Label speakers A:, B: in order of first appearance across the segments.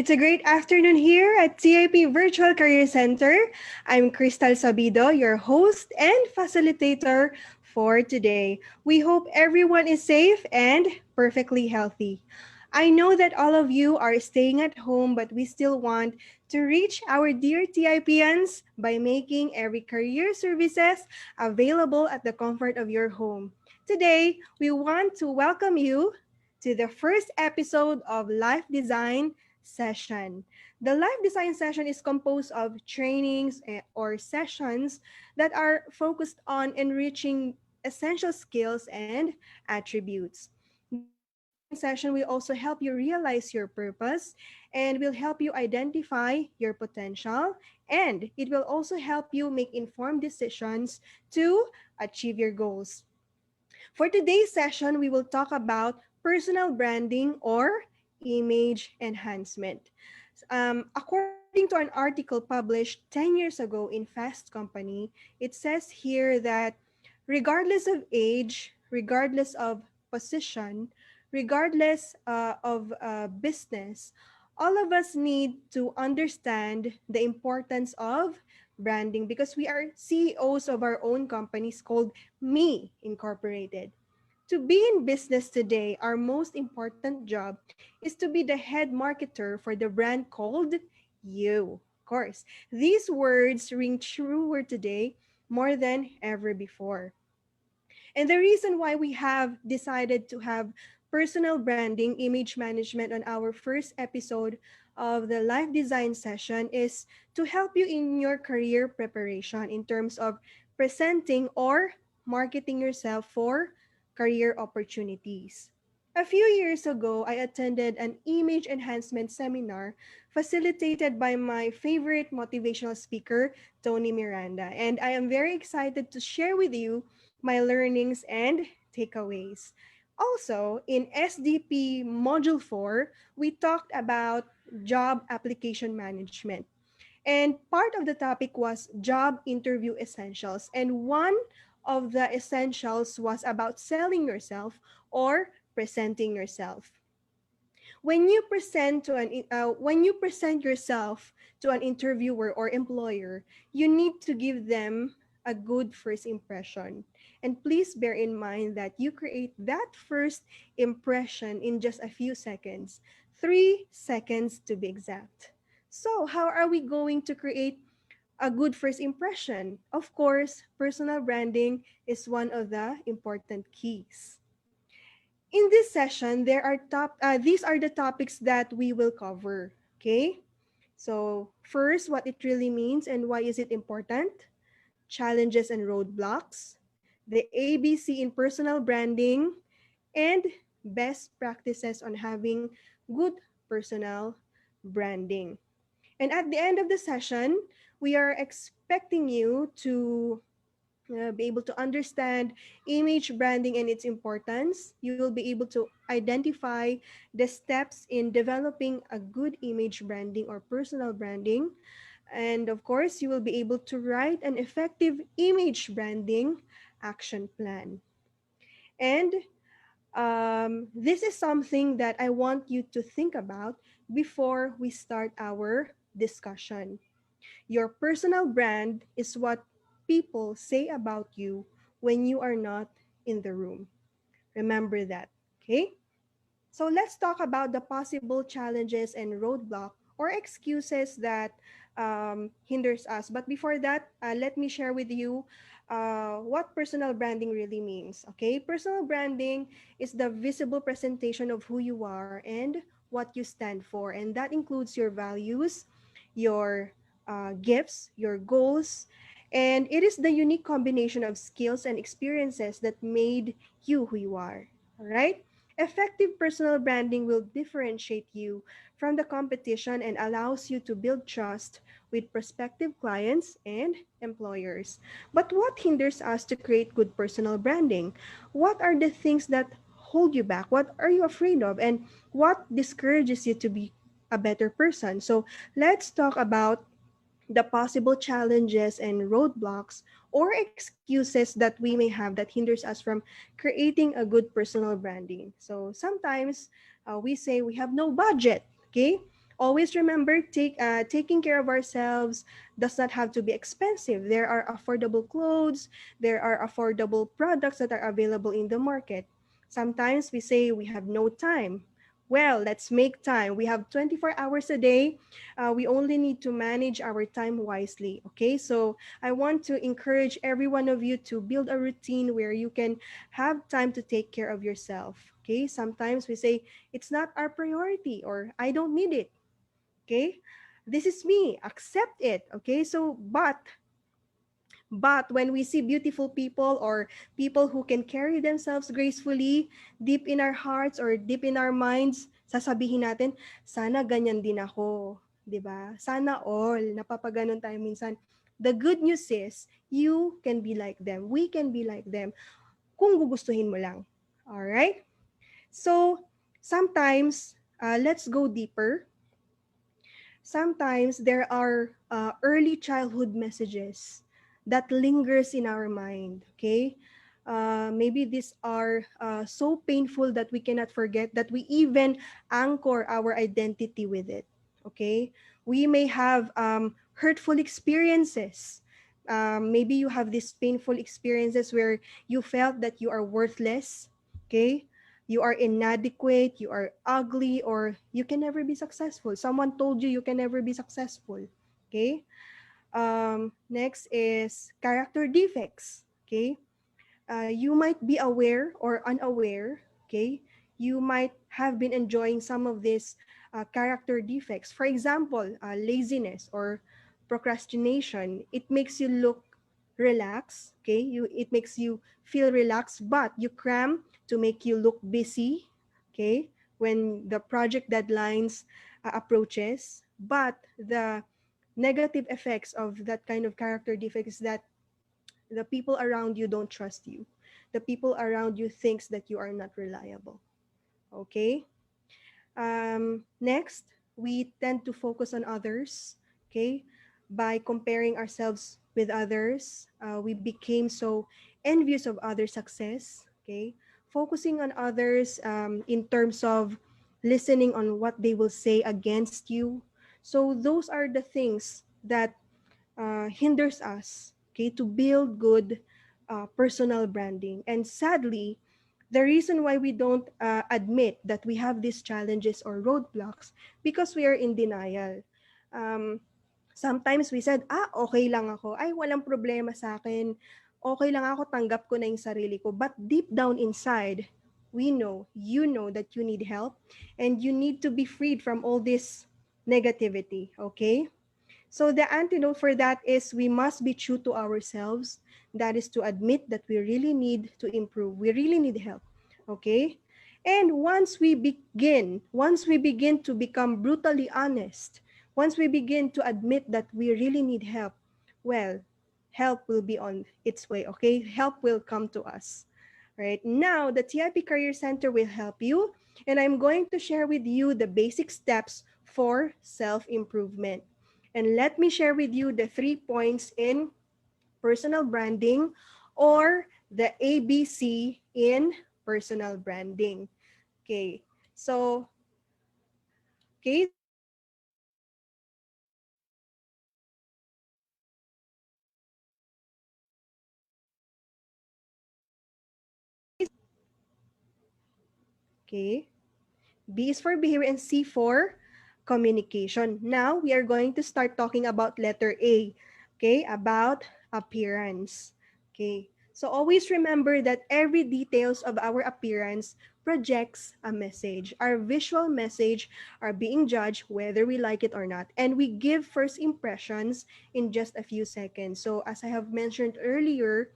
A: It's a great afternoon here at TIP Virtual Career Center. I'm Crystal Sabido, your host and facilitator for today. We hope everyone is safe and perfectly healthy. I know that all of you are staying at home, but we still want to reach our dear TIPians by making every career services available at the comfort of your home. Today, we want to welcome you to the first episode of Life Design Session. The life design session is composed of trainings or sessions that are focused on enriching essential skills and attributes. The life design session will also help you realize your purpose and will help you identify your potential, and it will also help you make informed decisions to achieve your goals. For today's session, we will talk about personal branding or image enhancement. According to an article published 10 years ago in Fast Company, it says here that regardless of age, regardless of position, regardless of business, all of us need to understand the importance of branding because we are CEOs of our own companies called Me Incorporated. To be in business today, our most important job is to be the head marketer for the brand called you. Of course, these words ring truer today more than ever before. And the reason why we have decided to have personal branding, image management on our first episode of the life design session is to help you in your career preparation in terms of presenting or marketing yourself for career opportunities. A few years ago, I attended an image enhancement seminar facilitated by my favorite motivational speaker, Tony Miranda. And I am very excited to share with you my learnings and takeaways. Also, in SDP Module 4, we talked about job application management. And part of the topic was job interview essentials. And one of the essentials was about selling yourself or presenting yourself. When you present yourself to an interviewer or employer, you need to give them a good first impression. And please bear in mind that you create that first impression in just a few seconds, 3 seconds to be exact. So, how are we going to create a good first impression? Of course, personal branding is one of the important keys. In this session, these are the topics that we will cover. Okay. So first, what it really means and why is it important? Challenges and roadblocks, the ABC in personal branding, and best practices on having good personal branding. And at the end of the session, we are expecting you to be able to understand image branding and its importance. You will be able to identify the steps in developing a good image branding or personal branding. And of course, you will be able to write an effective image branding action plan. And this is something that I want you to think about before we start our discussion. Your personal brand is what people say about you when you are not in the room. Remember that, okay? So let's talk about the possible challenges and roadblock or excuses that hinders us. But before that, let me share with you what personal branding really means. Okay, personal branding is the visible presentation of who you are and what you stand for, and that includes your values, your gifts, your goals, and it is the unique combination of skills and experiences that made you who you are. All right. Effective personal branding will differentiate you from the competition and allows you to build trust with prospective clients and employers. But what hinders us to create good personal branding? What are the things that hold you back? What are you afraid of? And what discourages you to be a better person? So let's talk about the possible challenges and roadblocks or excuses that we may have that hinders us from creating a good personal branding. So sometimes we say we have no budget, okay? Always remember, taking care of ourselves does not have to be expensive. There are affordable clothes, there are affordable products that are available in the market. Sometimes we say we have no time. Well, let's make time. We have 24 hours a day. We only need to manage our time wisely. Okay, so I want to encourage every one of you to build a routine where you can have time to take care of yourself. Okay, sometimes we say it's not our priority or I don't need it. Okay, this is me, accept it. Okay, so but when we see beautiful people or people who can carry themselves gracefully, deep in our hearts or deep in our minds, sasabihin natin, sana ganyan din ako. 'Di ba? Sana all. Napapaganon tayo minsan. The good news is, you can be like them. We can be like them kung gugustuhin mo lang. Alright? So, sometimes, let's go deeper. Sometimes there are early childhood messages that lingers in our mind. Okay, maybe these are so painful that we cannot forget, that we even anchor our identity with it. Okay, we may have hurtful experiences. Maybe you have these painful experiences where you felt that you are worthless. Okay, you are inadequate, you are ugly, or you can never be successful. Someone told you you can never be successful. Okay. Next is character defects. Okay. You might be aware or unaware. Okay. You might have been enjoying some of these character defects. For example, laziness or procrastination. It makes you look relaxed. Okay. It makes you feel relaxed, but you cram to make you look busy. Okay. When the project deadlines approaches, but the negative effects of that kind of character defect is that the people around you don't trust you. The people around you thinks that you are not reliable. Okay. Next, we tend to focus on others. Okay, by comparing ourselves with others, we became so envious of other success. Okay, focusing on others in terms of listening on what they will say against you. So those are the things that hinders us, okay, to build good personal branding. And sadly, the reason why we don't admit that we have these challenges or roadblocks, because we are in denial. Um, Sometimes we said, okay lang ako. Ay, walang problema sa akin. Okay lang ako, tanggap ko na yung sarili ko. But deep down inside, we know, you know that you need help and you need to be freed from all this negativity, okay? So the antidote for that is we must be true to ourselves. That is to admit that we really need to improve. We really need help. Okay? And once we begin to become brutally honest, once we begin to admit that we really need help, well, help will be on its way, okay? Help will come to us. Right now, the TIP Career Center will help you, and I'm going to share with you the basic steps for self-improvement. And let me share with you the 3 points in personal branding, or the ABC in personal branding. Okay, so, okay, these are the steps that we can follow to self-improvement. Okay, B is for behavior and C for communication. Now, we are going to start talking about letter A, okay, about appearance. Okay, so always remember that every details of our appearance projects a message. Our visual message are being judged whether we like it or not. And we give first impressions in just a few seconds. So as I have mentioned earlier,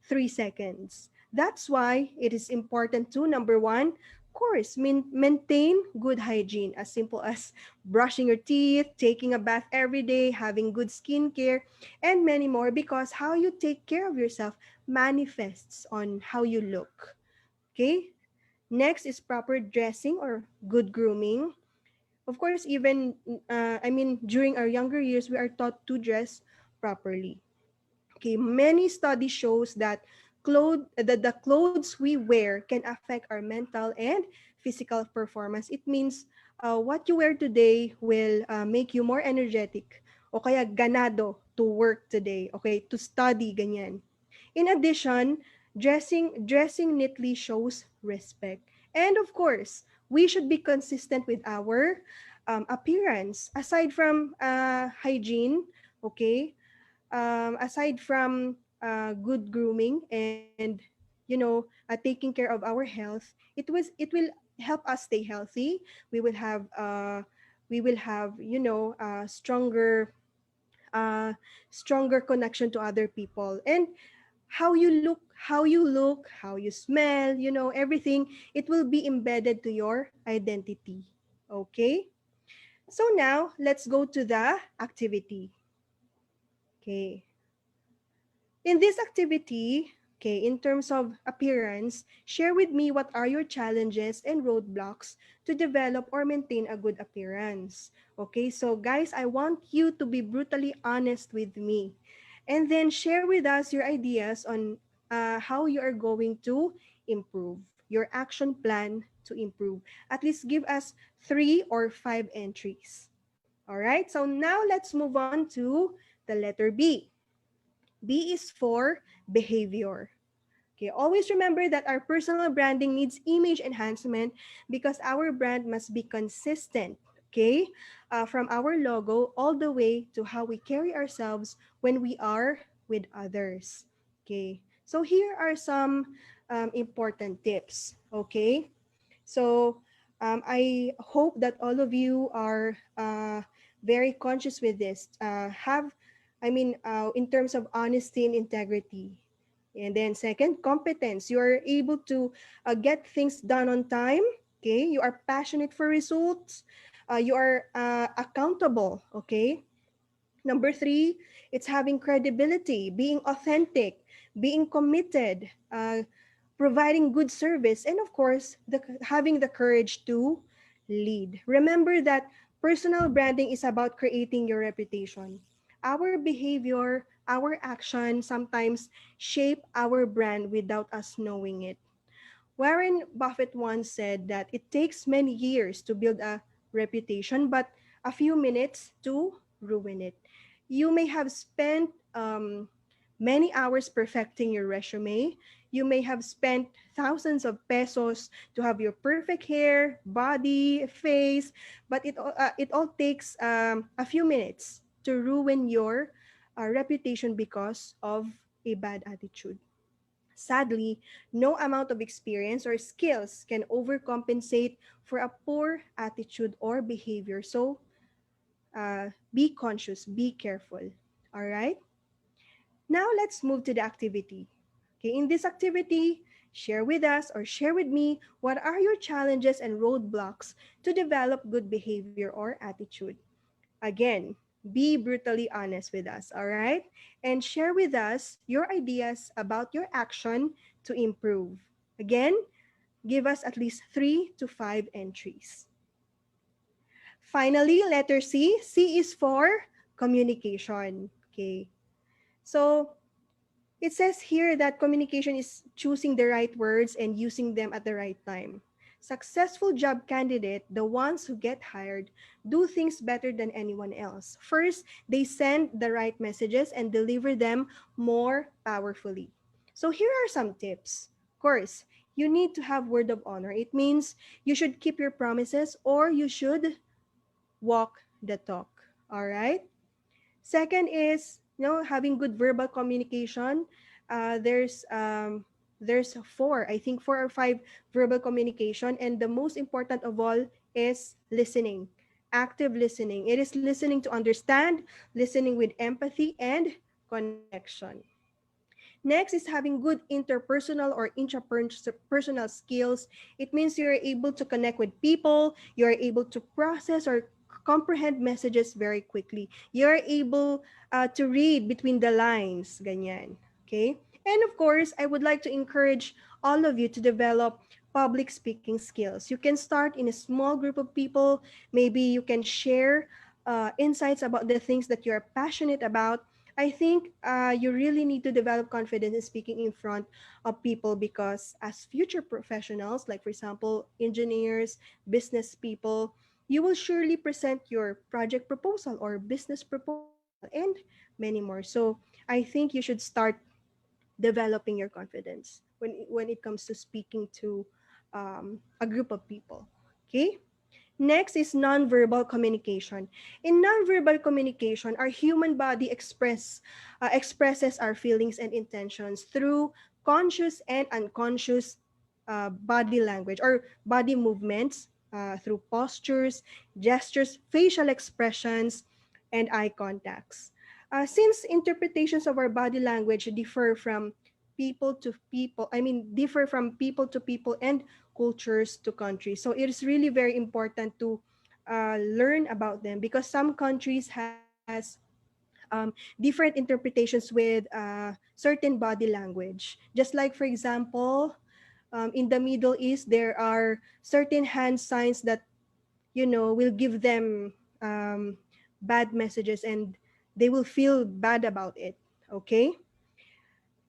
A: 3 seconds. That's why it is important to, number one, course, maintain good hygiene, as simple as brushing your teeth, taking a bath every day, having good skincare, and many more, because how you take care of yourself manifests on how you look. Okay? Next is proper dressing or good grooming. Of course, even, during our younger years, we are taught to dress properly. Okay, many studies shows that the clothes we wear can affect our mental and physical performance. It means what you wear today will make you more energetic o kaya ganado to work today, okay, to study, ganyan. In addition, dressing neatly shows respect. And of course, we should be consistent with our appearance. Aside from hygiene, okay, aside from good grooming and taking care of our health, it will help us stay healthy. We will have uh, stronger connection to other people, and how you smell, everything, it will be embedded to your identity. Okay, so now let's go to the activity. Okay, in this activity, okay, in terms of appearance, share with me what are your challenges and roadblocks to develop or maintain a good appearance. Okay, so guys, I want you to be brutally honest with me. And then share with us your ideas on how you are going to improve, your action plan to improve. At least give us 3 or 5 entries. All right, so now let's move on to the letter B. B is for behavior. Okay, always remember that our personal branding needs image enhancement because our brand must be consistent. Okay, from our logo all the way to how we carry ourselves when we are with others. Okay, so here are some important tips. Okay, so I hope that all of you are very conscious with this. In terms of honesty and integrity. And then second, competence. You are able to get things done on time. Okay, you are passionate for results. You are accountable. Okay. Number three, it's having credibility, being authentic, being committed, providing good service, and of course, having the courage to lead. Remember that personal branding is about creating your reputation. Our behavior, our action sometimes shape our brand without us knowing it. Warren Buffett once said that it takes many years to build a reputation, but a few minutes to ruin it. You may have spent many hours perfecting your resume. You may have spent thousands of pesos to have your perfect hair, body, face, but it all takes a few minutes to ruin your reputation because of a bad attitude. Sadly, no amount of experience or skills can overcompensate for a poor attitude or behavior. So, be conscious, be careful. All right? Now, let's move to the activity. Okay, in this activity, share with us or share with me what are your challenges and roadblocks to develop good behavior or attitude. Again, be brutally honest with us, all right? And share with us your ideas about your action to improve. Again, give us at least 3 to 5 entries. Finally, letter C. C is for communication. Okay. So, it says here that communication is choosing the right words and using them at the right time. Successful job candidate, the ones who get hired, do things better than anyone else. First, they send the right messages and deliver them more powerfully. So here are some tips. Of course, you need to have word of honor. It means you should keep your promises or you should walk the talk. All right? Second is, having good verbal communication. There's four, I think 4 or 5 verbal communication, and the most important of all is listening, active listening. It is listening to understand, listening with empathy and connection. Next is having good interpersonal or intrapersonal skills. It means you're able to connect with people, you're able to process or comprehend messages very quickly. You're able to read between the lines, ganyan. Okay? And of course, I would like to encourage all of you to develop public speaking skills. You can start in a small group of people. Maybe you can share insights about the things that you're passionate about. I think you really need to develop confidence in speaking in front of people because as future professionals, like for example, engineers, business people, you will surely present your project proposal or business proposal and many more. So I think you should start developing your confidence when it comes to speaking to a group of people. Okay. Next is nonverbal communication. In nonverbal communication, our human body expresses our feelings and intentions through conscious and unconscious body language or body movements, through postures, gestures, facial expressions, and eye contacts. Since interpretations of our body language differ from people to people and cultures to countries. So it is really very important to learn about them because some countries has different interpretations with certain body language. Just like, for example, in the Middle East, there are certain hand signs that will give them um, bad messages and they will feel bad about it. Okay.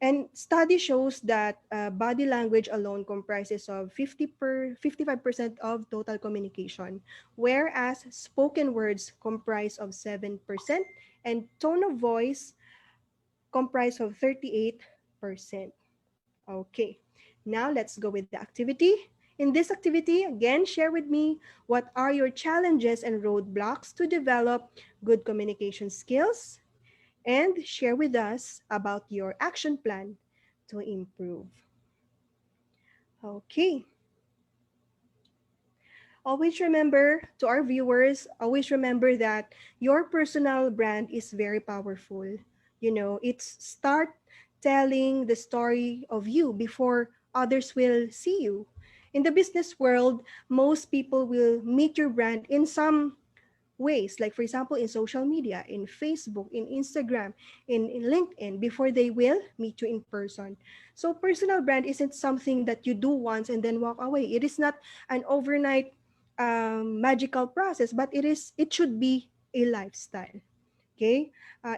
A: And study shows that body language alone comprises of 55% of total communication, whereas spoken words comprise of 7% and tone of voice comprise of 38%. Okay, now let's go with the activity. In this activity, again, share with me what are your challenges and roadblocks to develop good communication skills and share with us about your action plan to improve. Okay. Always remember that your personal brand is very powerful. It's start telling the story of you before others will see you. In the business world, most people will meet your brand in some ways, like for example in social media, in Facebook, in Instagram, in LinkedIn, before they will meet you in person. So personal brand isn't something that you do once and then walk away. It is not an overnight magical process, but it should be a lifestyle. Okay.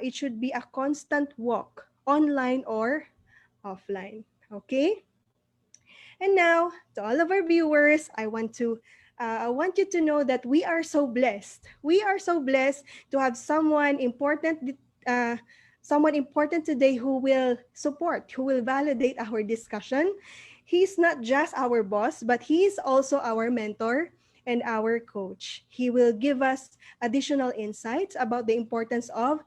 A: It should be a constant walk, online or offline. Okay. And now, to all of our viewers, I want you to know that we are so blessed. We are so blessed to have uh, someone important today who will support, who will validate our discussion. He's not just our boss, but he is also our mentor and our coach. He will give us additional insights about the importance of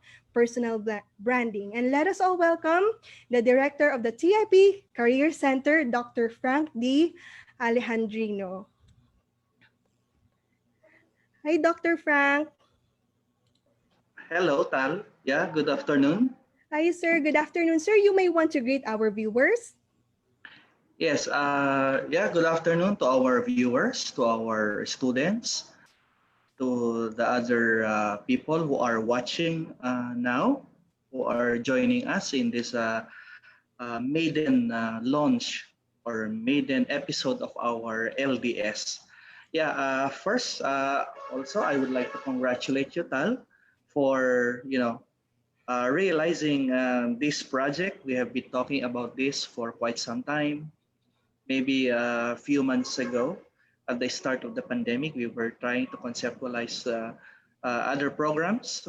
A: branding. And let us all welcome the director of the TIP Career Center, Dr. Frank D. Alejandrino. Hi, Dr. Frank.
B: Hello, Tal. Yeah, good afternoon.
A: Hi, sir. Good afternoon, sir. You may want to greet our viewers.
B: Yes, good afternoon to our viewers, to our students, to the other people who are watching now, who are joining us in this maiden launch or maiden episode of our LDS. Yeah, first, also, I would like to congratulate you, Tal, for, realizing this project. We have been talking about this for quite some time. Maybe a few months ago, at the start of the pandemic, we were trying to conceptualize other programs,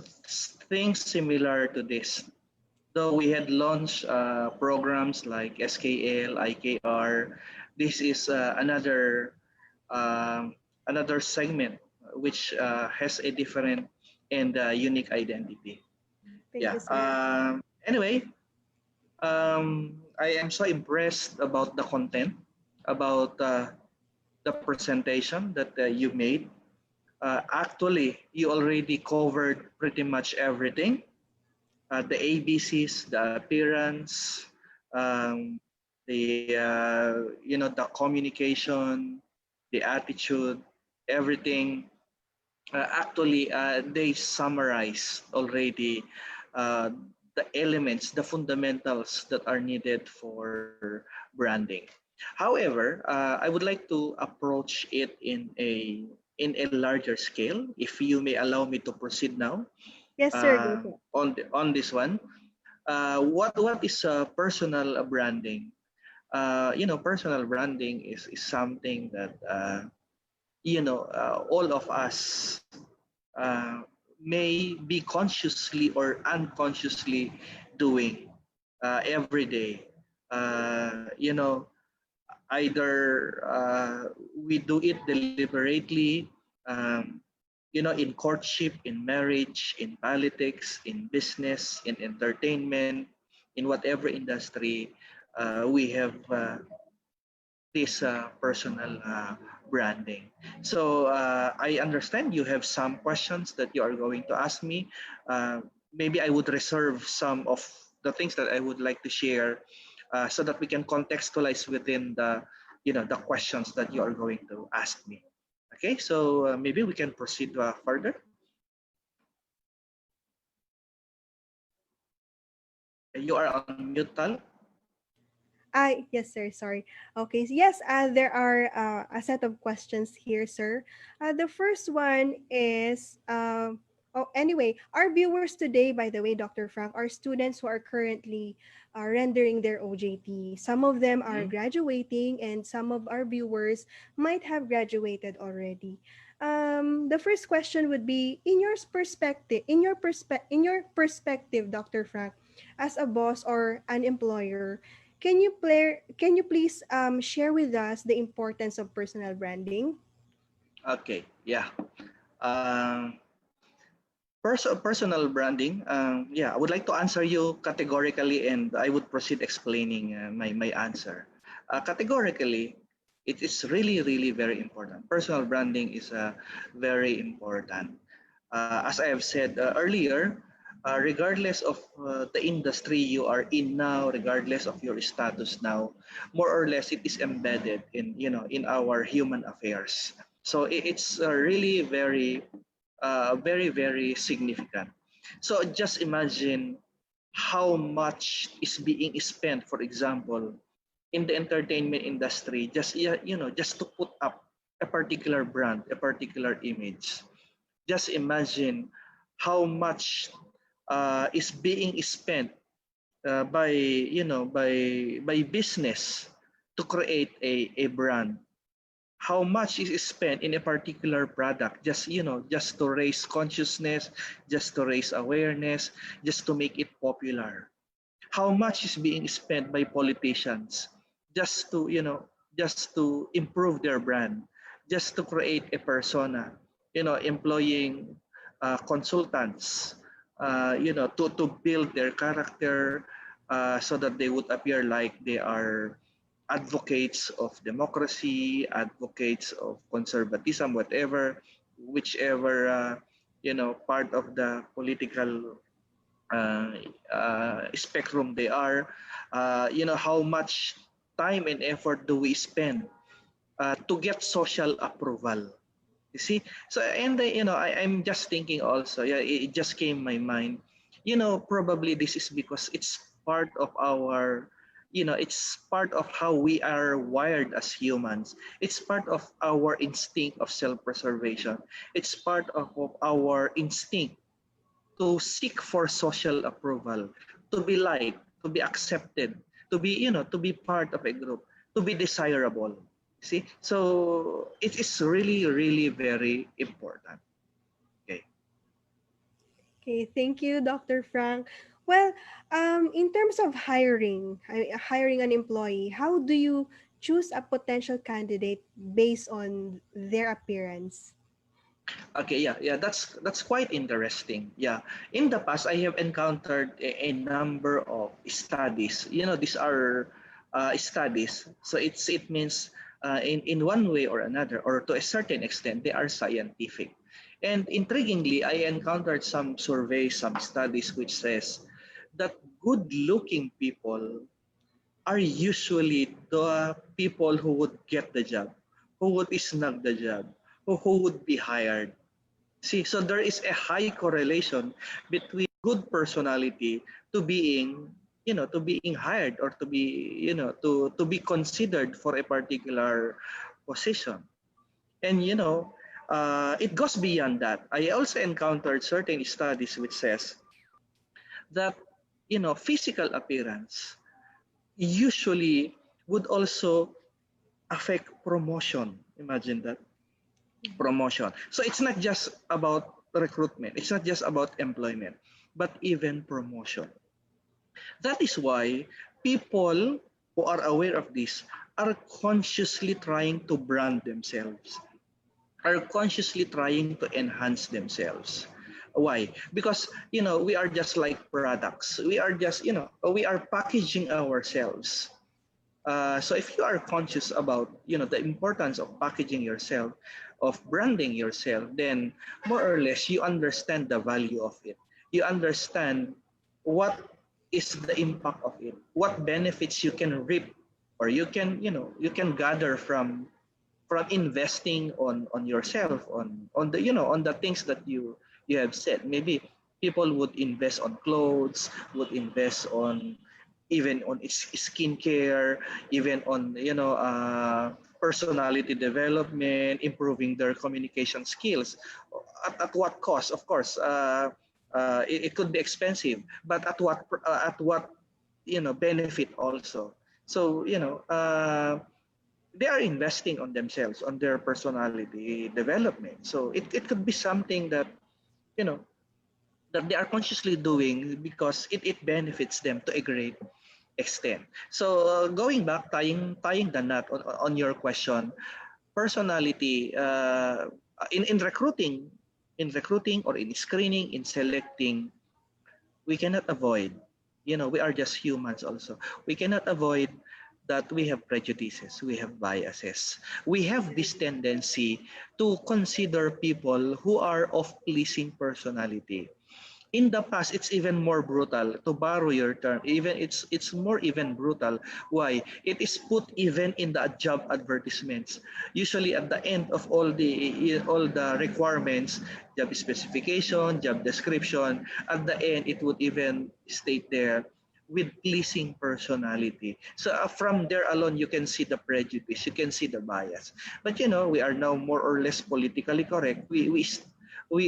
B: things similar to this. Though we had launched programs like SKL, IKR, this is um, another segment which has a different and unique identity.
A: Thank you,
B: Yeah.
A: sir.
B: Anyway, I am so impressed about the content, about the presentation that you made. Actually, you already covered pretty much everything. The ABCs, the appearance, um, the communication, the attitude, everything. Actually, they summarize already uh, the elements, the fundamentals that are needed for branding. However, I would like to approach it in a larger scale. If you may allow me to proceed now
A: Yes, sir. Go po.
B: on this one, what is personal branding? Personal branding is something that all of us uh, may be consciously or unconsciously doing every day. Either we do it deliberately, um, in courtship, in marriage, in politics, in business, in entertainment, in whatever industry we have this personal branding. So I understand you have some questions that you are going to ask me. Maybe I would reserve some of the things that I would like to share so that we can contextualize within the questions that you are going to ask me. Okay, so maybe we can proceed further. You are on mute, Tal.
A: Yes, sir. Sorry. Okay. So yes, there are a set of questions here, sir. The first one is, anyway, our viewers today, by the way, Dr. Frank, are students who are currently rendering their OJT. Some of them are
B: Mhm.
A: graduating, and some of our viewers might have graduated already. The first question would be, in your perspective, Dr. Frank, as a boss or an employer, can you please share with us the importance of personal branding?
B: Okay, yeah. Um, Personal branding, yeah, I would like to answer you categorically, and I would proceed explaining my answer. Categorically, it is really, really very important. Personal branding is very important. As I have said earlier, regardless of the industry you are in now, regardless of your status now, more or less it is embedded in our human affairs. So it's really very, very significant. So just imagine how much is being spent, for example, in the entertainment industry, just to put up a particular brand, a particular image. Just imagine how much is being spent by business to create a brand, how much is spent in a particular product, just to raise consciousness, just to raise awareness, just to make it popular. How much is being spent by politicians just to improve their brand, just to create a persona, employing consultants, to build their character, so that they would appear like they are advocates of democracy, advocates of conservatism, whatever, whichever part of the political uh, spectrum they are. How much time and effort do we spend to get social approval? You see, so and I'm just thinking also. Yeah, it just came my mind. Probably this is because it's part of our, it's part of how we are wired as humans. It's part of our instinct of self-preservation. It's part of our instinct to seek for social approval, to be liked, to be accepted, to be part of a group, to be desirable. See, so it is really, really very important. Okay.
A: Okay, thank you, Dr. Frank. Well, in terms of hiring an employee, how do you choose a potential candidate based on their appearance?
B: Okay, yeah, that's quite interesting. Yeah, in the past, I have encountered a number of studies. These are studies, so it means in one way or another, or to a certain extent, they are scientific. And intriguingly, I encountered some surveys, some studies which says that good-looking people are usually the people who would get the job, who would snag the job, who would be hired. See, so there is a high correlation between good personality to being hired, or to be considered for a particular position. And it goes beyond that. I also encountered certain studies which says that physical appearance usually would also affect promotion. Imagine that. promotion. So it's not just about recruitment, it's not just about employment, but even promotion. That is why people who are aware of this are consciously trying to brand themselves, are consciously trying to enhance themselves. Why? Because we are just like products. We are just we are packaging ourselves. So if you are conscious about the importance of packaging yourself, of branding yourself, then more or less you understand the value of it. You understand what is the impact of it, what benefits you can reap, or you can gather from investing on yourself, on the on the things that you have said. Maybe people would invest on clothes, would invest on even on its skincare, even on personality development, improving their communication skills. At what cost? Of course, it could be expensive, but at what benefit also. So they are investing on themselves, on their personality development. So it could be something that you know that they are consciously doing because it benefits them to a great extent. So going back, tying the knot on your question, personality in recruiting, or in screening, in selecting, we cannot avoid. We are just humans also. We cannot avoid that we have prejudices, we have biases. We have this tendency to consider people who are of pleasing personality. In the past, it's even more brutal. To borrow your term, even it's more even brutal. Why? It is put even in the job advertisements. Usually at the end of all the requirements, job specification, job description, at the end it would even state there with pleasing personality. So from there alone, you can see the prejudice, you can see the bias. But we are now more or less politically correct. We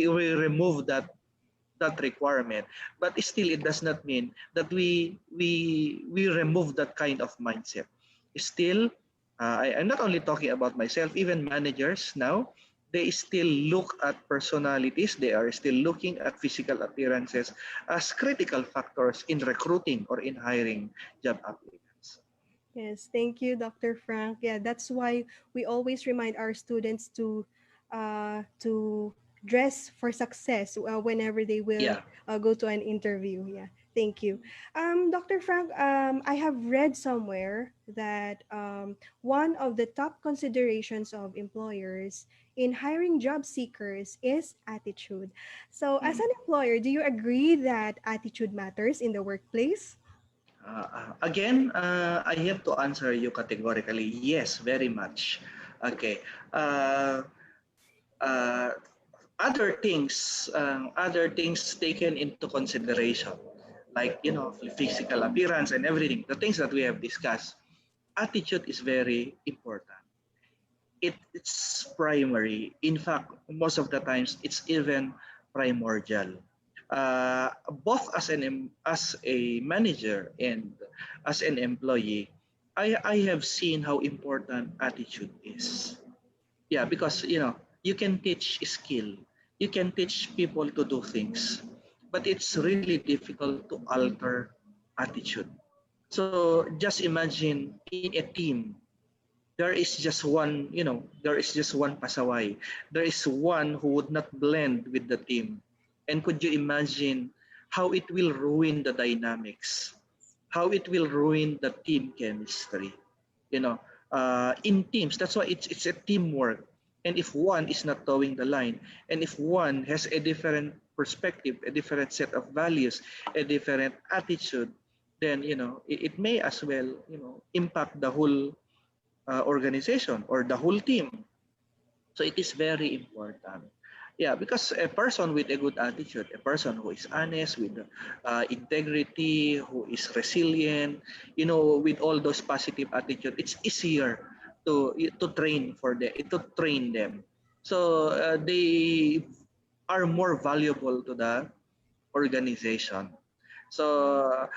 B: remove that requirement, but still it does not mean that we remove that kind of mindset. Still, I'm not only talking about myself, even managers now, they still look at personalities, they are still looking at physical appearances as critical factors in recruiting or in hiring job applicants.
A: Yes, thank you, Dr. Frank. Yeah, that's why we always remind our students to dress for success whenever they will
B: Yeah.
A: go to an interview. Yeah, thank you, Dr. Frank. I have read somewhere that one of the top considerations of employers in hiring job seekers is attitude. So, as
B: Mm.
A: an employer, do you agree that attitude matters in the workplace?
B: Again, I have to answer you categorically. Yes, very much. Okay. Uh, uh, other things taken into consideration, like physical appearance and everything, the things that we have discussed. Attitude is very important. It's primary. In fact, most of the times it's even primordial. Both as a manager and as an employee, I have seen how important attitude is. Yeah, because you can teach skill, you can teach people to do things, but it's really difficult to alter attitude. So just imagine in a team, there is just one pasaway. There is one who would not blend with the team. And could you imagine how it will ruin the dynamics? How it will ruin the team chemistry? You know, in teams, that's why it's a teamwork. And if one is not towing the line, and if one has a different perspective, a different set of values, a different attitude, then it may as well impact the whole organization or the whole team. So it is very important. Yeah, because a person with a good attitude, a person who is honest, with integrity, who is resilient, with all those positive attitude, it's easier to train them. So they are more valuable to the organization. So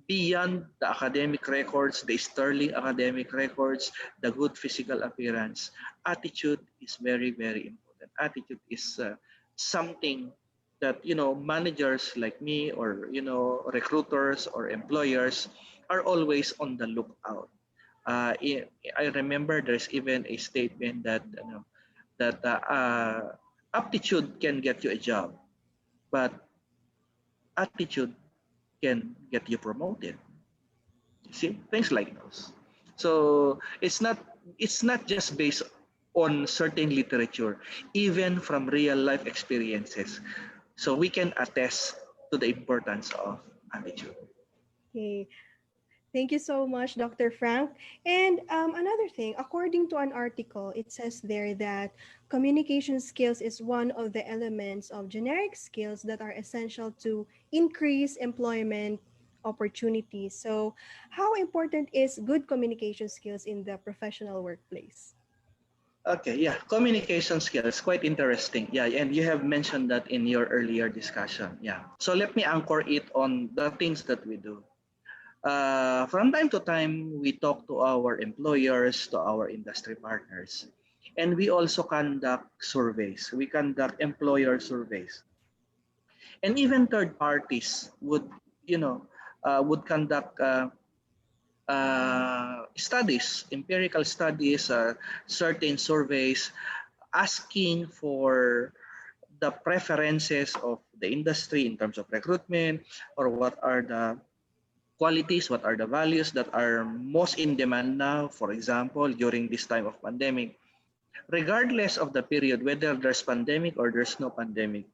B: beyond the academic records, the sterling academic records, the good physical appearance, attitude is very, very important. attitude is something that managers like me, or recruiters or employers are always on the lookout. I remember there's even a statement that aptitude can get you a job, but attitude can get you promoted. You see, things like those. So it's not just based on certain literature, even from real life experiences. So we can attest to the importance of attitude.
A: Okay. Thank you so much, Dr. Frank. And another thing, according to an article, it says there that communication skills is one of the elements of generic skills that are essential to increase employment opportunities. So, how important is good communication skills in the professional workplace?
B: Okay, yeah, communication skills, quite interesting. Yeah, and you have mentioned that in your earlier discussion. Yeah. So let me anchor it on the things that we do. From time to time, we talk to our employers, to our industry partners, and we also conduct surveys. We conduct employer surveys, and even third parties you know, would conduct studies, empirical studies, certain surveys, asking for the preferences of the industry in terms of recruitment, or what are the qualities, what are the values that are most in demand now, for example, during this time of pandemic. Regardless of the period, whether there's pandemic or there's no pandemic,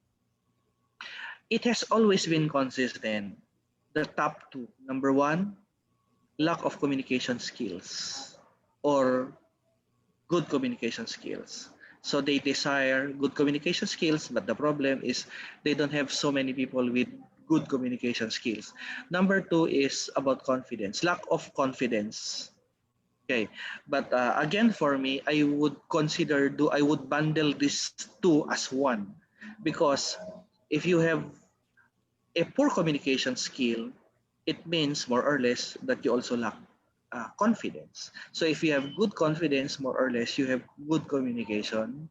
B: it has always been consistent. The top two: number one, lack of communication skills, or good communication skills. So they desire good communication skills, but the problem is they don't have so many people with good communication skills. Number two is about confidence, lack of confidence. Okay, but again, for me, I would bundle these two as one, because if you have a poor communication skill, it means more or less that you also lack confidence. So if you have good confidence, more or less you have good communication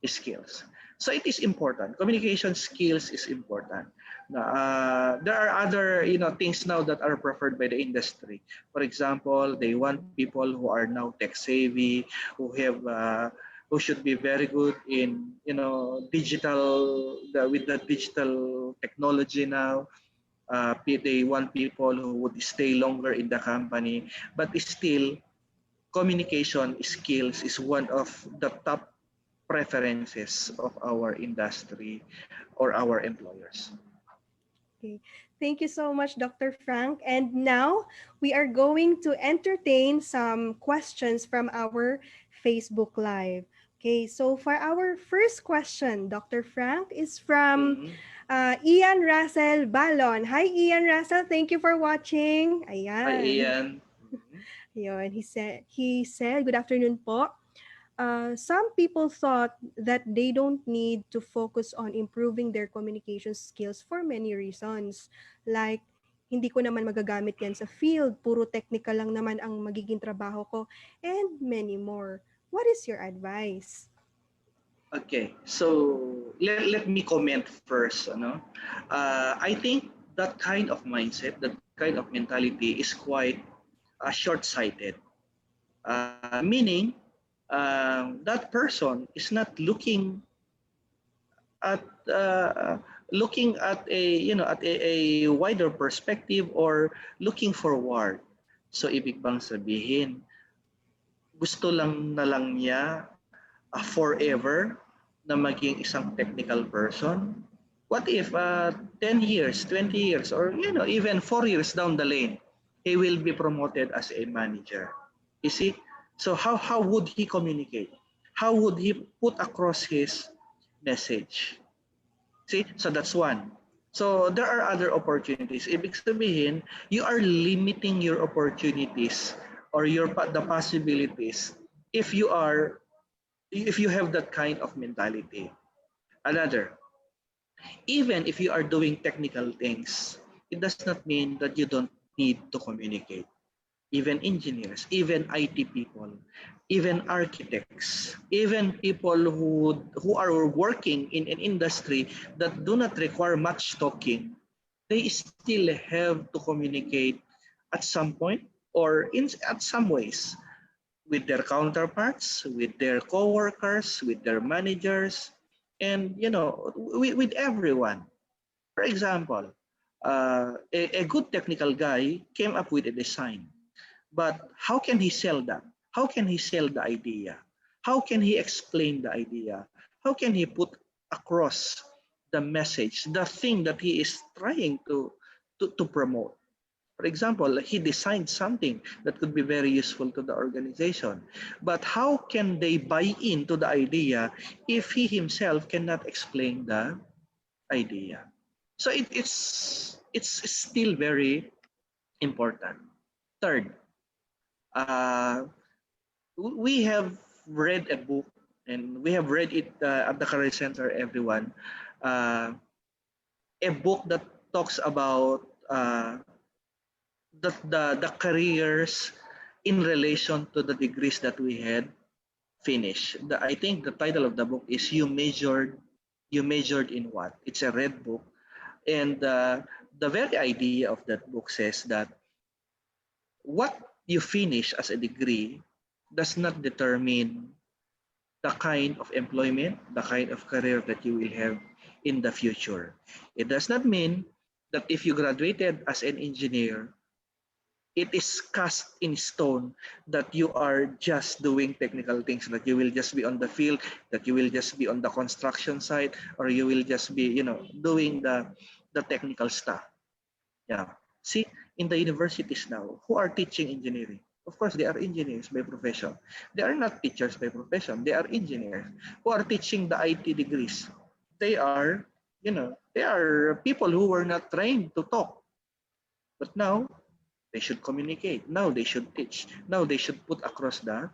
B: skills. So it is important. Communication skills is important. There are other things now that are preferred by the industry. For example, they want people who are now tech savvy, who should be very good in with the digital technology now. They want people who would stay longer in the company, but still communication skills is one of the top preferences of our industry or our employers.
A: Okay. Thank you so much, Dr. Frank. And now we are going to entertain some questions from our Facebook Live. Okay, so for our first question, Dr. Frank, is from
B: Mhm.
A: Ian Russell Balon. Hi, Ian Russell. Thank you for watching.
B: Hi,
A: Ayan.
B: Ian. Mhm.
A: Ayun, he said, good afternoon po. Some people thought that they don't need to focus on improving their communication skills for many reasons. Like, hindi ko naman magagamit yan sa field, puro technical lang naman ang magiging trabaho ko, and many more. What is your advice?
B: Okay, so let me comment first. I think that kind of mindset, that kind of mentality is quite short-sighted. Meaning, that person is not at uh, looking at a wider perspective, or looking forward. So ibig bang sabihin, gusto lang na lang niya forever na maging isang technical person? What if 10 years, 20 years, or even 4 years down the lane, he will be promoted as a manager? You see? So how would he communicate? How would he put across his message? See? So that's one. So there are other opportunities. Ibig sabihin, you are limiting your opportunities, or the possibilities, if you have that kind of mentality. Another, even if you are doing technical things, it does not mean that you don't need to communicate. even engineers, even IT people, even architects, even people who are working in an industry that do not require much talking, they still have to communicate at some point or at some ways with their counterparts, with their coworkers, with their managers, and with everyone. For example, a good technical guy came up with a design, but how can he sell that? How can he sell the idea? How can he explain the idea? How can he put across the message, the thing that he is trying to promote? For example, he designed something that could be very useful to the organization. But how can they buy into the idea if he himself cannot explain the idea? So it's still very important. Third, uh, we have read a book, and we have read it at the Career Center, everyone. Uh, a book that talks about the careers in relation to the degrees that we had finished. I think the title of the book is You Majored in What? It's a red book. And the very idea of that book says that what you finish as a degree does not determine the kind of employment, the kind of career that you will have in the future. It does not mean that if you graduated as an engineer, it is cast in stone that you are just doing technical things, that you will just be on the field, that you will just be on the construction site, or you will just be, doing the technical stuff. Yeah. See, in the universities now, who are teaching engineering? Of course, they are engineers by profession. They are not teachers by profession. They are engineers who are teaching the IT degrees. They are, they are people who were not trained to talk, but now they should communicate. Now they should teach. Now they should put across the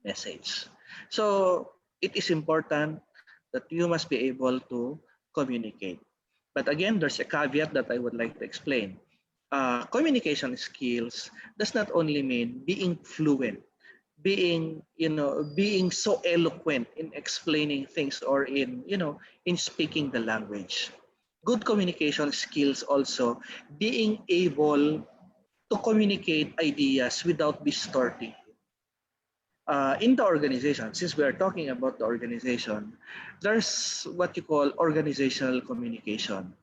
B: message. So it is important that you must be able to communicate. But again, there's a caveat that I would like to explain. Communication skills does not only mean being fluent, being so eloquent in explaining things or in speaking the language. Good communication skills also being able to communicate ideas without distorting. In the organization, since we are talking about the organization, there's what you call organizational communication.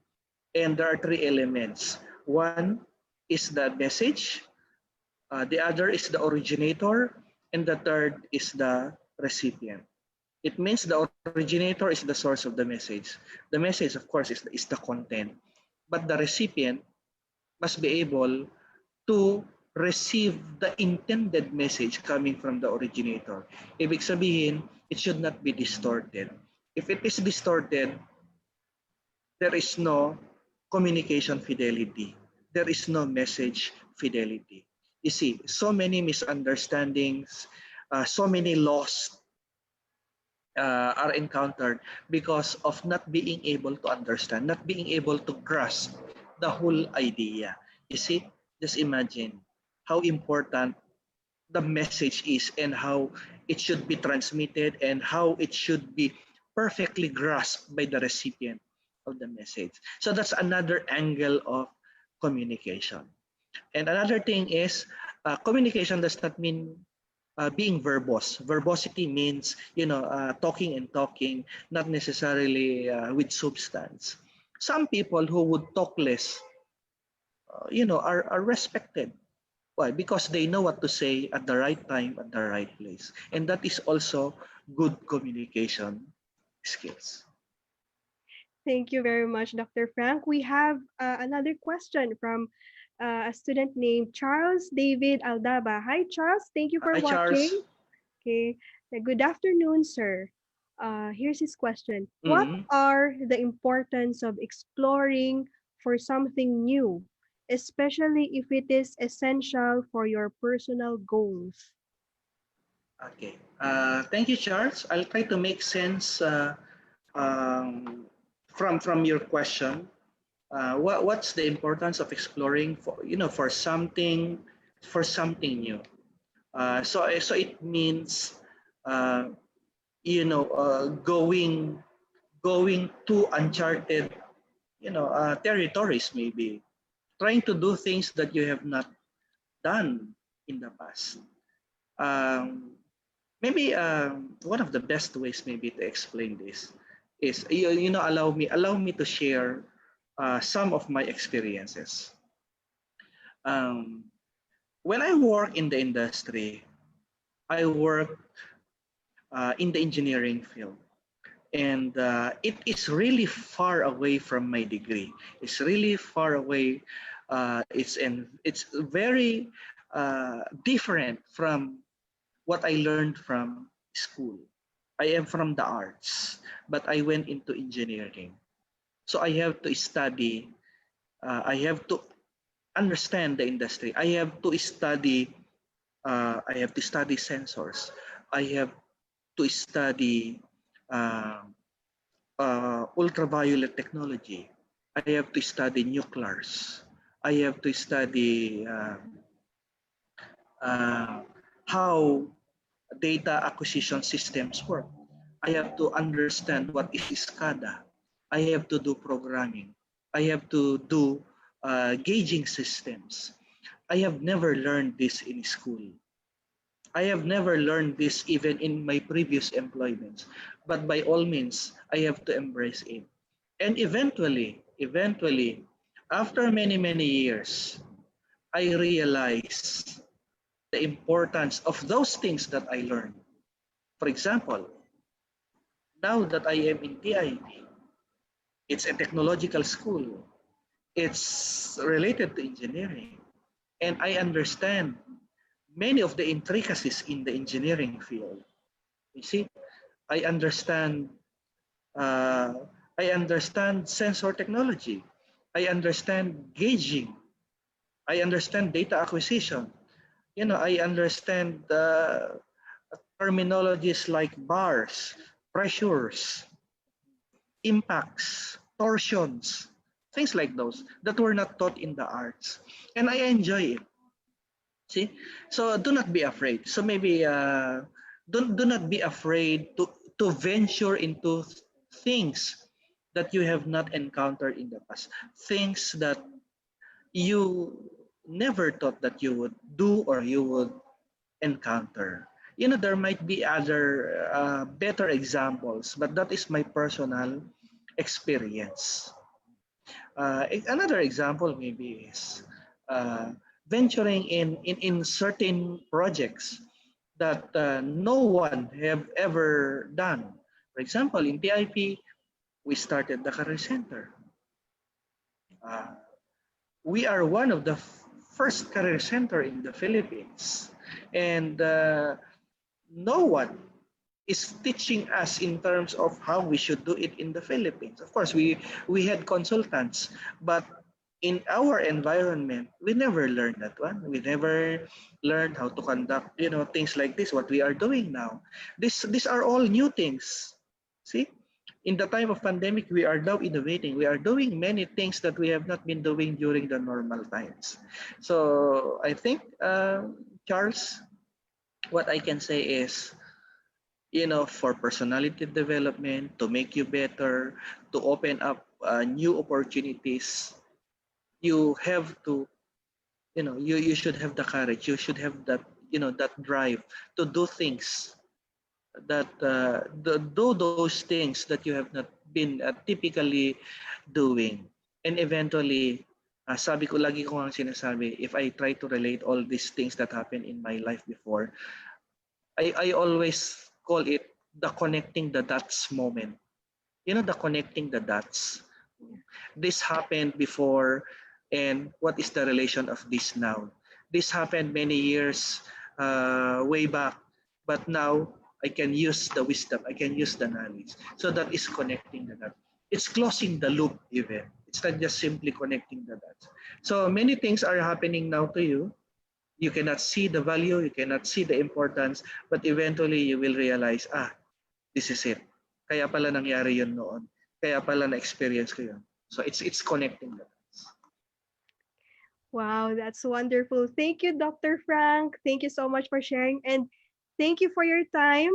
B: And there are three elements. One is the message, the other is the originator, and the third is the recipient. It means the originator is the source of the message. The message, of course, is the content. But the recipient must be able to receive the intended message coming from the originator. Ibig sabihin, it should not be distorted. If it is distorted, there is no communication fidelity. There is no message fidelity. You see, so many misunderstandings, so many lost are encountered because of not being able to understand, not being able to grasp the whole idea. You see, just imagine how important the message is and how it should be transmitted and how it should be perfectly grasped by the recipient of the message. So that's another angle of communication. And another thing is communication does not mean being verbose. Verbosity means, talking and talking, not necessarily with substance. Some people who would talk less, are respected. Why? Because they know what to say at the right time, at the right place. And that is also good communication skills.
A: Thank you very much, Dr. Frank. We have another question from a student named Charles David Aldaba. Hi, Charles. Thank you for
B: Hi, Charles.
A: watching. Okay. Good afternoon, sir. Here's his question. What
B: Mm-hmm.
A: are the importance of exploring for something new, especially if it is essential for your personal goals?
B: Okay. Thank you, Charles. I'll try to make sense um, from your question. What's the importance of exploring for something for something new. So it means uh, going to uncharted territories, maybe trying to do things that you have not done in the past. Um, Maybe one of the best ways maybe to explain this is allow me to share some of my experiences. Um, when I work in the industry, I work in the engineering field, and it is really far away from my degree. It's really far away. It's very different from what I learned from school. I am from the arts, but I went into engineering. So I have to study, I have to understand the industry. I have to study sensors. I have to study uh, ultraviolet technology. I have to study nuclears. I have to study uh, how data acquisition systems work. I have to understand what is SCADA. I have to do programming. I have to do gauging systems. I have never learned this in school. I have never learned this even in my previous employments. But by all means, I have to embrace it. And eventually, after many, many years, I realized the importance of those things that I learned. For example, now that I am in TIP, it's a technological school. It's related to engineering. And I understand many of the intricacies in the engineering field. You see, I understand uh, I understand sensor technology. I understand gauging. I understand data acquisition. I understand terminologies like bars, pressures, impacts, torsions, things like those that were not taught in the arts. And I enjoy it. See? So do not be afraid. So maybe do not be afraid to venture into things that you have not encountered in the past. Things that you never thought that you would do or you would encounter. There might be other better examples, but that is my personal experience. Another example maybe is uh, venturing in certain projects that no one have ever done. For example, in PIP, we started the career center. Uh, we are one of the first career center in the Philippines, and no one is teaching us in terms of how we should do it in the Philippines. Of course, we had consultants, but in our environment, we never learned that one. We never learned how to conduct, things like this. What we are doing now, these are all new things. See, in the time of pandemic, we are now innovating. We are doing many things that we have not been doing during the normal times. So I think, Charles, what I can say is, for personality development, to make you better, to open up new opportunities, you have to, you should have the courage. You should have that, that drive to do things that, do those things that you have not been typically doing. And eventually, lagi ko ang sinasabi, if I try to relate all these things that happened in my life before, I always call it the connecting the dots moment. The connecting the dots. This happened before, and what is the relation of this now? This happened many years way back, but now I can use the wisdom, I can use the knowledge. So that is connecting the dots. It's closing the loop even. It's not just simply connecting the dots. So many things are happening now to you. You cannot see the value, you cannot see the importance, but eventually you will realize, this is it. Kaya pala nangyari yun noon. Kaya pala na-experience ko yun. So it's connecting the dots.
A: Wow, that's wonderful. Thank you, Dr. Frank. Thank you so much for sharing. And thank you for your time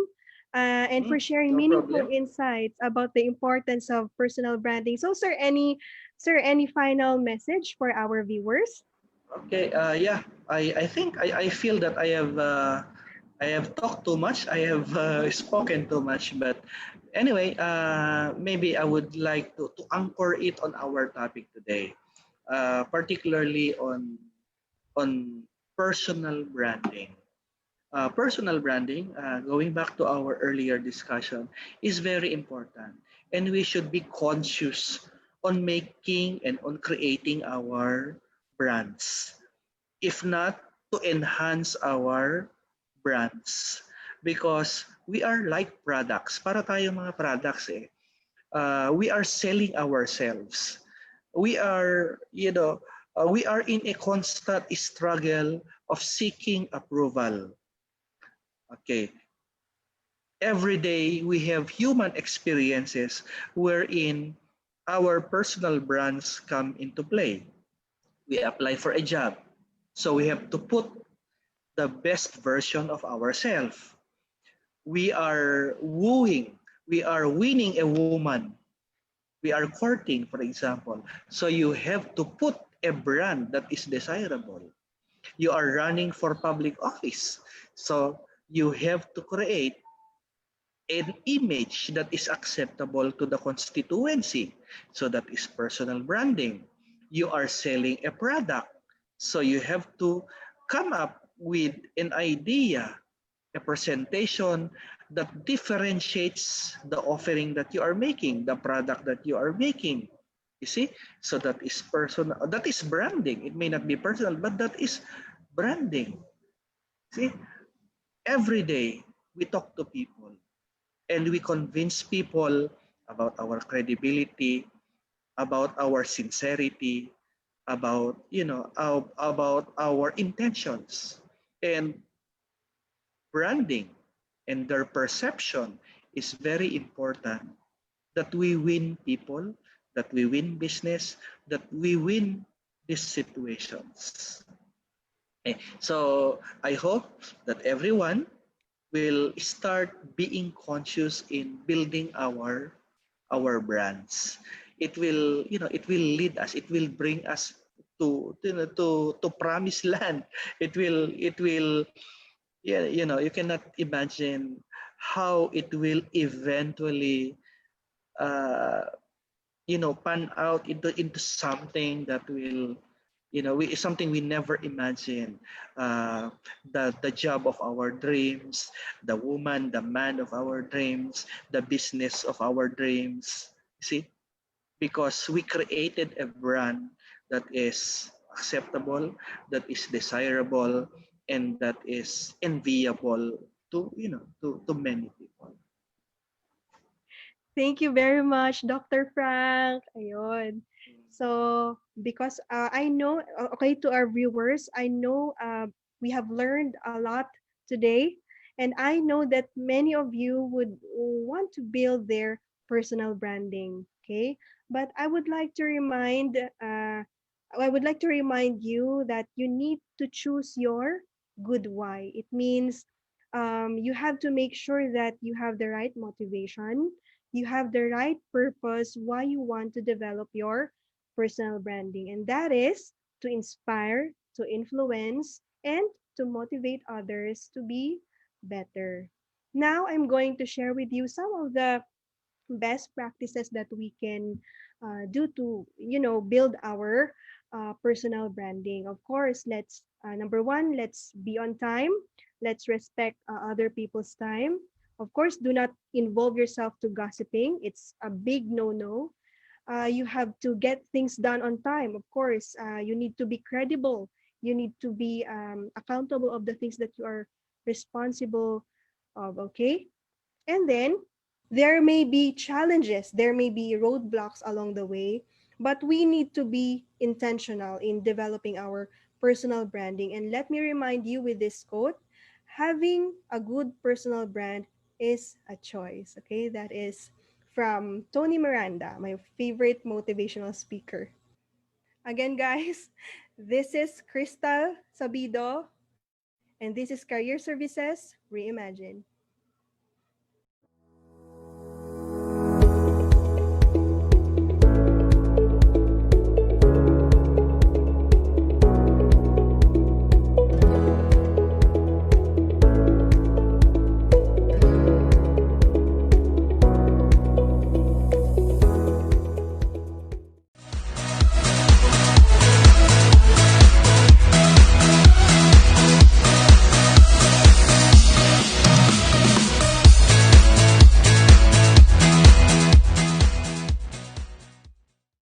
A: and for sharing
B: No
A: meaningful
B: problem.
A: insights about the importance of personal branding. So, sir, any final message for our viewers?
B: Okay. Yeah. I think I feel that I have talked too much. I have spoken too much. But anyway, maybe I would like to anchor it on our topic today, particularly on personal branding. Personal branding, going back to our earlier discussion, is very important, and we should be conscious on making and on creating our brands. If not, to enhance our brands, because we are like products. Para tayo mga products eh. We are selling ourselves. We are, we are in a constant struggle of seeking approval. Okay, every day we have human experiences wherein our personal brands come into play. We apply for a job, so we have to put the best version of ourselves. We are wooing, we are winning a woman, we are courting, for example. So you have to put a brand that is desirable. You are running for public office, so you have to create an image that is acceptable to the constituency. So that is personal branding. You are selling a product. So you have to come up with an idea, a presentation that differentiates the offering that you are making, the product that you are making. You see? So that is personal, that is branding. It may not be personal, but that is branding. See? Every day we talk to people and we convince people about our credibility, about our sincerity, about about our intentions, and branding and their perception is very important, that we win people, that we win business, that we win these situations. Okay. So I hope that everyone will start being conscious in building our brands. It will, it will lead us, it will bring us to promised land. It will, yeah, you cannot imagine how it will eventually uh, pan out into something that will, something we never imagined. uh, the job of our dreams, the woman, the man of our dreams, the business of our dreams. See, because we created a brand that is acceptable, that is desirable, and that is enviable to, to many people.
A: Thank you very much, Dr. Frank. Ayun. So, because I know, okay, to our viewers, I know we have learned a lot today. And I know that many of you would want to build their personal branding. Okay. But I would like to remind you that you need to choose your good why. It means you have to make sure that you have the right motivation, you have the right purpose why you want to develop your personal branding. And that is to inspire, to influence, and to motivate others to be better. Now, I'm going to share with you some of the best practices that we can do to build our personal branding. Of course, let's number one, let's be on time. Let's respect other people's time. Of course, do not involve yourself to gossiping. It's a big no-no. You have to get things done on time. Of course, you need to be credible. You need to be accountable of the things that you are responsible of. Okay, and then there may be challenges, there may be roadblocks along the way, but we need to be intentional in developing our personal branding. And let me remind you with this quote, having a good personal brand is a choice. Okay, that is from Tony Miranda, my favorite motivational speaker. Again, guys, This is Crystal Sabido, and this is Career Services Reimagined.